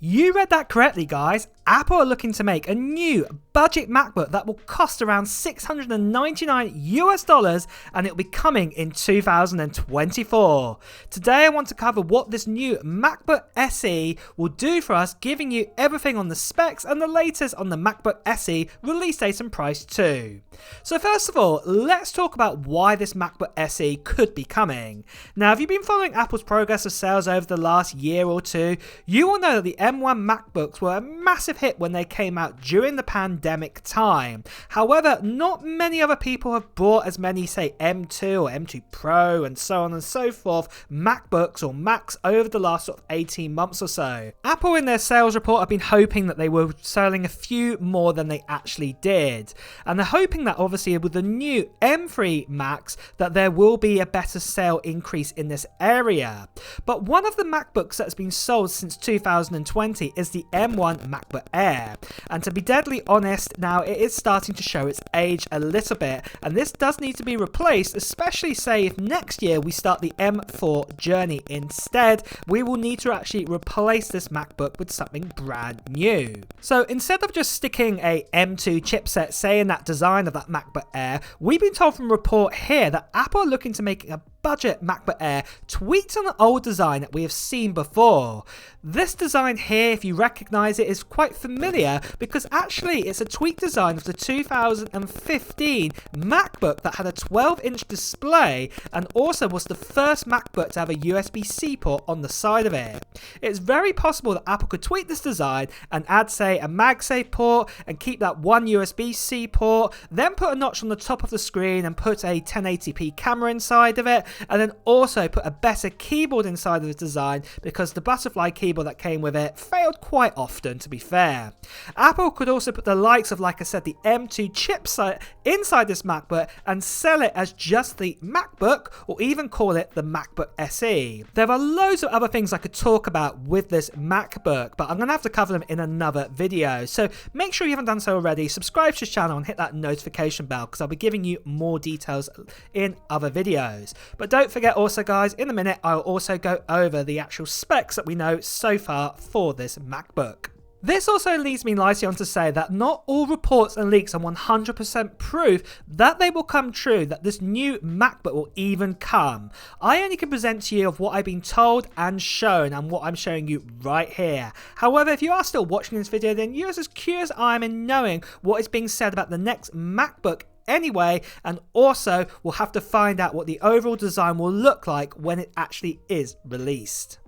You read that correctly, guys. Apple are looking to make a new budget MacBook that will cost around $699 and it'll be coming in 2024. Today I want to cover what this new MacBook SE will do for us, giving you everything on the specs and the latest on the MacBook SE release date and price too. So first of all, let's talk about why this MacBook SE could be coming. Now, if you've been following Apple's progress of sales over the last year or two, you will know that the M1 MacBooks were a massive hit when they came out during the pandemic time. However, not many other people have bought as many, say, M2 or M2 Pro and so on and so forth MacBooks or Macs over the last sort of 18 months or so. Apple in their sales report have been hoping that they were selling a few more than they actually did. And they're hoping that obviously with the new M3 Macs that there will be a better sale increase in this area. But one of the MacBooks that has been sold since 2020 is the M1 MacBook Air. And to be deadly honest, now it is starting to show its age a little bit, and this does need to be replaced, especially say if next year we start the M4 journey instead. We will need to actually replace this MacBook with something brand new. So instead of just sticking a M2 chipset, say in that design of that MacBook Air, we've been told from a report here that Apple are looking to make a budget MacBook Air tweaked on the old design that we have seen before. This design here, if you recognize it, is quite familiar because actually it's a tweaked design of the 2015 MacBook that had a 12-inch display and also was the first MacBook to have a USB-C port on the side of it. It's very possible that Apple could tweak this design and add, say, a MagSafe port and keep that one USB-C port, then put a notch on the top of the screen and put a 1080p camera inside of it, and then also put a better keyboard inside of the design because the butterfly keyboard that came with it failed quite often, to be fair. Apple could also put the likes of, like I said, the M2 chipset inside this MacBook and sell it as just the MacBook, or even call it the MacBook SE. There are loads of other things I could talk about with this MacBook, but I'm going to have to cover them in another video. So make sure you haven't done so already, subscribe to this channel and hit that notification bell because I'll be giving you more details in other videos. But don't forget also, guys, in a minute I'll also go over the actual specs that we know so far for this MacBook. This also leads me nicely on to say that not all reports and leaks are 100% proof that they will come true, that this new MacBook will even come. I only can present to you of what I've been told and shown and what I'm showing you right here. However, if you are still watching this video, then you're as curious as I am in knowing what is being said about the next MacBook anyway, and also we'll have to find out what the overall design will look like when it actually is released.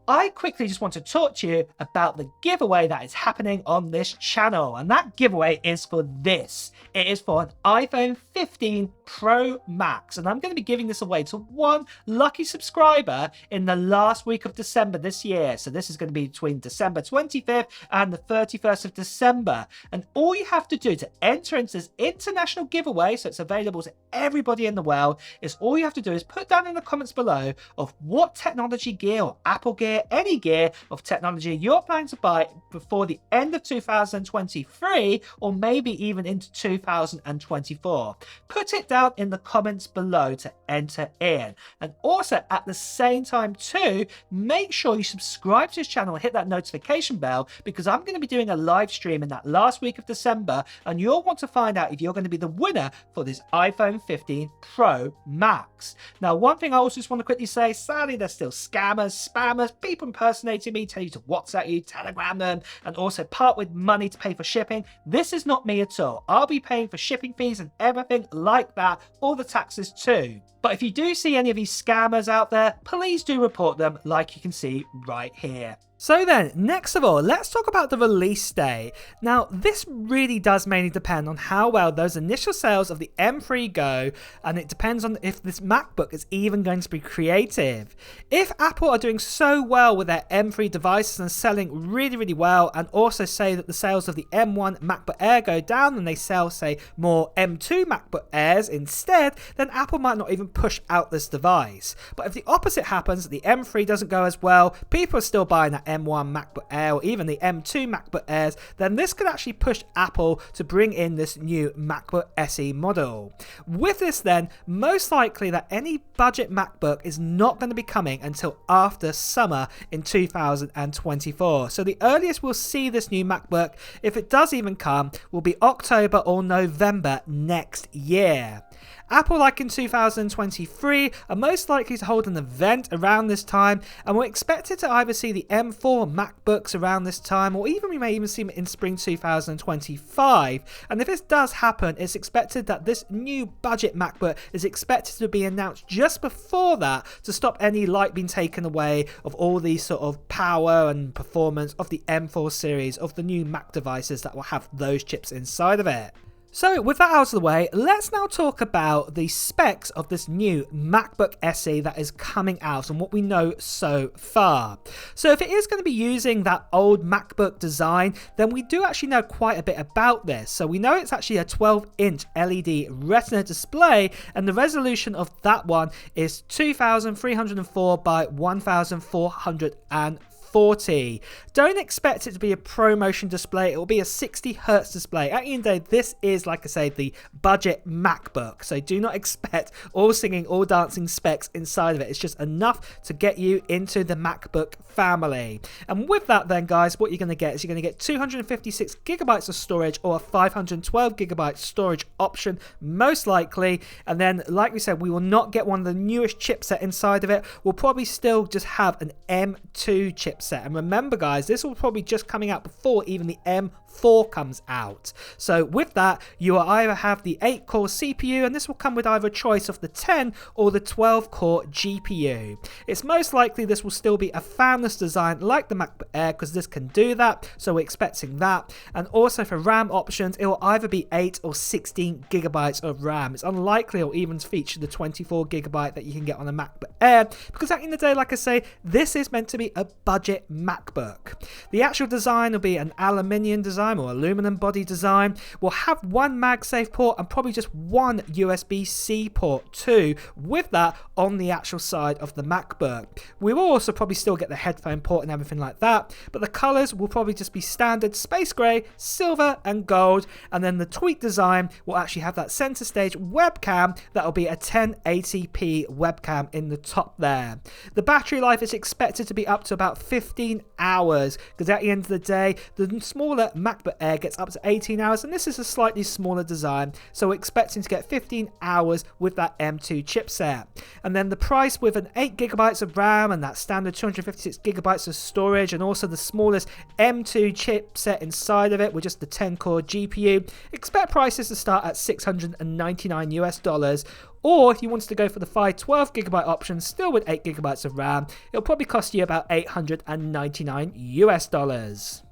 I quickly just want to talk to you about the giveaway that is happening on this channel, and that giveaway is for this. It is for an iPhone 15 Pro Max, and I'm going to be giving this away to one lucky subscriber in the last week of December this year. So this is going to be between December 25th and the 31st of December, and all you have to do to enter into this international giveaway, so it's available to everybody in the world, is all you have to do is put down in the comments below of what technology gear or Apple gear, any gear of technology you're planning to buy before the end of 2023 or maybe even into 2024. Put it down in the comments below to enter in. And also at the same time too, make sure you subscribe to this channel and hit that notification bell because I'm going to be doing a live stream in that last week of December and you'll want to find out if you're going to be the winner for this iPhone 15 Pro Max. Now, one thing I also just want to quickly say, sadly there's still scammers, spammers, people impersonating me, tell you to WhatsApp you, Telegram them, and also part with money to pay for shipping. This is not me at all. I'll be paying for shipping fees and everything like that, all the taxes too. But if you do see any of these scammers out there, please do report them like you can see right here. So then, next of all, let's talk about the release date. Now, this really does mainly depend on how well those initial sales of the M3 go, and it depends on if this MacBook is even going to be creative. If Apple are doing so well with their M3 devices and selling really well, and also say that the sales of the M1 MacBook Air go down and they sell, say, more M2 MacBook Airs instead, then Apple might not even push out this device. But if the opposite happens, that the M3 doesn't go as well, people are still buying that M1 MacBook Air or even the M2 MacBook Airs, then this could actually push Apple to bring in this new MacBook SE model. With this then, most likely that any budget MacBook is not going to be coming until after summer in 2024. So the earliest we'll see this new MacBook, if it does even come, will be October or November next year. Apple, like in 2023, are most likely to hold an event around this time, and we're expected to either see the M4 MacBooks around this time, or even we may even see them in spring 2025. And if this does happen, it's expected that this new budget MacBook is expected to be announced just before that, to stop any light being taken away of all the sort of power and performance of the M4 series of the new Mac devices that will have those chips inside of it. So with that out of the way, let's now talk about the specs of this new MacBook SE that is coming out and what we know so far. So if it is going to be using that old MacBook design, then we do actually know quite a bit about this. So we know it's actually a 12-inch LED Retina display, and the resolution of that one is 2304 by 1440. Don't expect it to be a ProMotion display. It will be a 60 Hz display. At the end of the day, this is, like I say, the budget MacBook. So do not expect all singing, all dancing specs inside of it. It's just enough to get you into the MacBook family. And with that then, guys, what you're going to get is you're going to get 256 gigabytes of storage or a 512 gigabyte storage option, most likely. And then, like we said, we will not get one of the newest chipset inside of it. We'll probably still just have an M2 chipset. And remember, guys, this will probably just coming out before even the M4 comes out. So with that, you will either have the 8-core CPU, and this will come with either a choice of the 10 or the 12-core GPU. It's most likely this will still be a fanless design like the MacBook Air, because this can do that, so we're expecting that. And also for RAM options, it will either be 8 or 16 gigabytes of RAM. It's unlikely it'll even feature the 24 gigabyte that you can get on a MacBook Air, because at the end of the day, like I say, this is meant to be a budget MacBook. The actual design will be an aluminium design or aluminum body design. We'll have one MagSafe port and probably just one USB-C port too, with that on the actual side of the MacBook. We will also probably still get the headphone port and everything like that, but the colors will probably just be standard space gray, silver and gold, and then the tweak design will actually have that center stage webcam that will be a 1080p webcam in the top there. The battery life is expected to be up to about 15 hours, because at the end of the day, the smaller MacBook Air gets up to 18 hours, and this is a slightly smaller design, so we're expecting to get 15 hours with that M2 chipset. And then the price with an 8 gigabytes of RAM and that standard 256 gigabytes of storage, and also the smallest M2 chipset inside of it with just the 10-core GPU, expect prices to start at $699 US. Or if you wanted to go for the 512 gigabyte option, still with 8 gigabytes of RAM, it'll probably cost you about $899 US.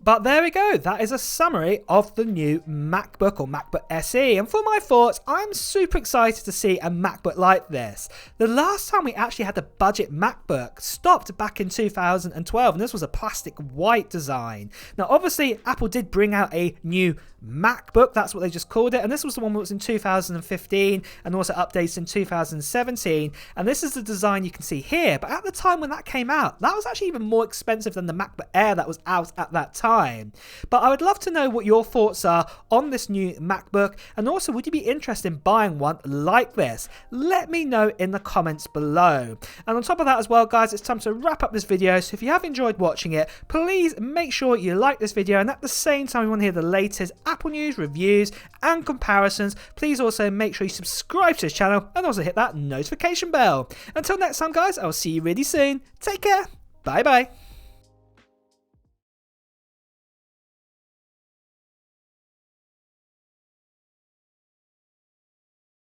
But there we go, that is a summary of the new MacBook or MacBook SE. And for my thoughts, I'm super excited to see a MacBook like this. The last time we actually had a budget MacBook stopped back in 2012, and this was a plastic white design. Now obviously Apple did bring out a new MacBook, that's what they just called it, and this was the one that was in 2015 and also updated in 2017, and this is the design you can see here. But at the time when that came out, that was actually even more expensive than the MacBook Air that was out at that time. But I would love to know what your thoughts are on this new MacBook, and also would you be interested in buying one like this? Let me know in the comments below. And on top of that as well, guys, it's time to wrap up this video, so if you have enjoyed watching it, please make sure you like this video, and at the same time you want to hear the latest Apple news, reviews and comparisons, please also make sure you subscribe to this channel and also hit that notification bell. Until next time, guys, I'll see you really soon. Take care. Bye bye.